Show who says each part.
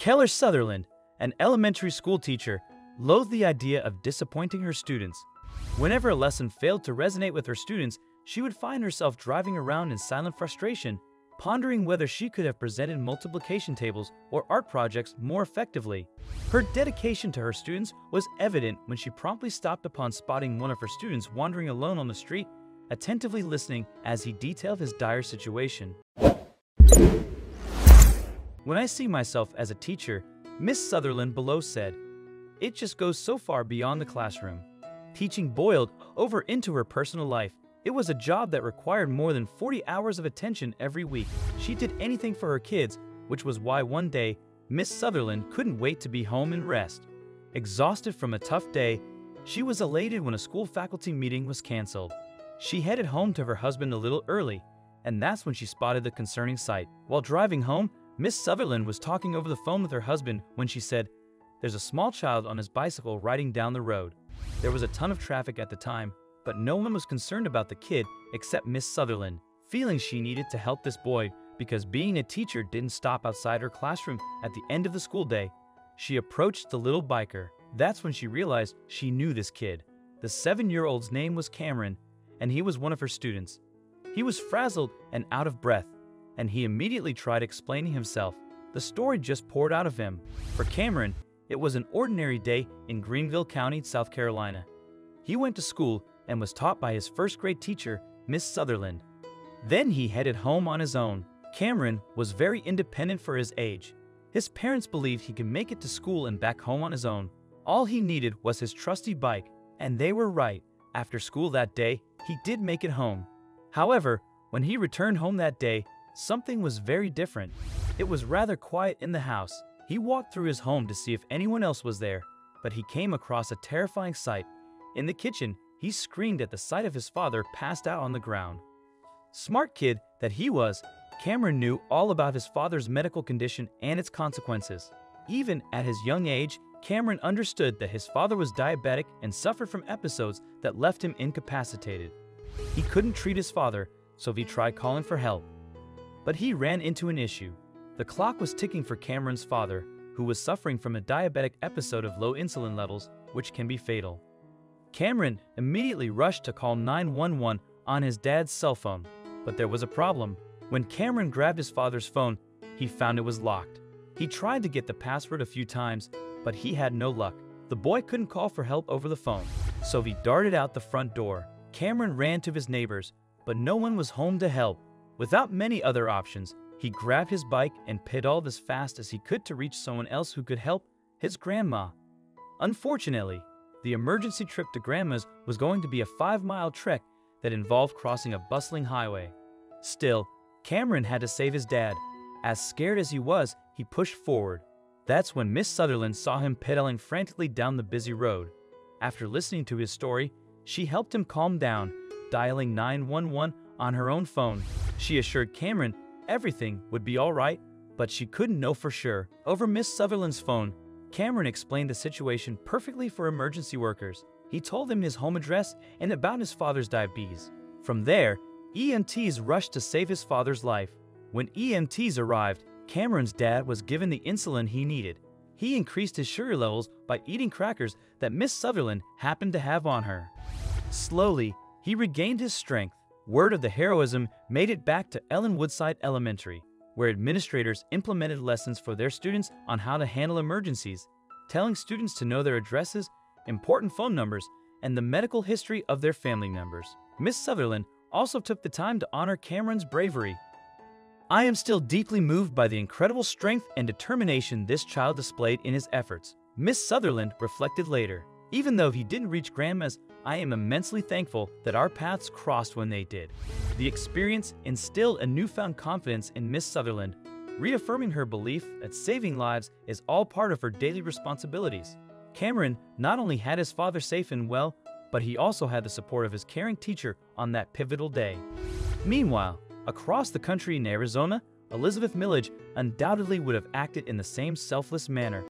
Speaker 1: Keller Sutherland, an elementary school teacher, loathed the idea of disappointing her students. Whenever a lesson failed to resonate with her students, she would find herself driving around in silent frustration, pondering whether she could have presented multiplication tables or art projects more effectively. Her dedication to her students was evident when she promptly stopped upon spotting one of her students wandering alone on the street, attentively listening as he detailed his dire situation. "When I see myself as a teacher," Miss Sutherland below said, "it just goes so far beyond the classroom." Teaching boiled over into her personal life. It was a job that required more than 40 hours of attention every week. She did anything for her kids, which was why one day, Miss Sutherland couldn't wait to be home and rest. Exhausted from a tough day, she was elated when a school faculty meeting was canceled. She headed home to her husband a little early, and that's when she spotted the concerning sight. While driving home, Miss Sutherland was talking over the phone with her husband when she said, "There's a small child on his bicycle riding down the road." There was a ton of traffic at the time, but no one was concerned about the kid except Miss Sutherland, feeling she needed to help this boy because being a teacher didn't stop outside her classroom at the end of the school day. She approached the little biker. That's when she realized she knew this kid. The 7-year-old's name was Cameron, and he was one of her students. He was frazzled and out of breath, and he immediately tried explaining himself. The story just poured out of him. For Cameron, it was an ordinary day in Greenville County, South Carolina. He went to school and was taught by his first-grade teacher, Miss Sutherland. Then he headed home on his own. Cameron was very independent for his age. His parents believed he could make it to school and back home on his own. All he needed was his trusty bike, and they were right. After school that day, he did make it home. However, when he returned home that day, something was very different. It was rather quiet in the house. He walked through his home to see if anyone else was there, but he came across a terrifying sight. In the kitchen, he screamed at the sight of his father passed out on the ground. Smart kid that he was, Cameron knew all about his father's medical condition and its consequences. Even at his young age, Cameron understood that his father was diabetic and suffered from episodes that left him incapacitated. He couldn't treat his father, so he tried calling for help. But he ran into an issue. The clock was ticking for Cameron's father, who was suffering from a diabetic episode of low insulin levels, which can be fatal. Cameron immediately rushed to call 911 on his dad's cell phone, but there was a problem. When Cameron grabbed his father's phone, he found it was locked. He tried to get the password a few times, but he had no luck. The boy couldn't call for help over the phone, so he darted out the front door. Cameron ran to his neighbors, but no one was home to help. Without many other options, he grabbed his bike and pedaled as fast as he could to reach someone else who could help, his grandma. Unfortunately, the emergency trip to Grandma's was going to be a 5-mile trek that involved crossing a bustling highway. Still, Cameron had to save his dad. As scared as he was, he pushed forward. That's when Miss Sutherland saw him pedaling frantically down the busy road. After listening to his story, she helped him calm down, dialing 911 on her own phone. She assured Cameron everything would be all right, but she couldn't know for sure. Over Miss Sutherland's phone, Cameron explained the situation perfectly for emergency workers. He told them his home address and about his father's diabetes. From there, EMTs rushed to save his father's life. When EMTs arrived, Cameron's dad was given the insulin he needed. He increased his sugar levels by eating crackers that Miss Sutherland happened to have on her. Slowly, he regained his strength. Word of the heroism made it back to Ellen Woodside Elementary, where administrators implemented lessons for their students on how to handle emergencies, telling students to know their addresses, important phone numbers, and the medical history of their family members. Miss Sutherland also took the time to honor Cameron's bravery. "I am still deeply moved by the incredible strength and determination this child displayed in his efforts," Miss Sutherland reflected later. "Even though he didn't reach Grandma's, I am immensely thankful that our paths crossed when they did." The experience instilled a newfound confidence in Miss Sutherland, reaffirming her belief that saving lives is all part of her daily responsibilities. Cameron not only had his father safe and well, but he also had the support of his caring teacher on that pivotal day. Meanwhile, across the country in Arizona, Elizabeth Millage undoubtedly would have acted in the same selfless manner.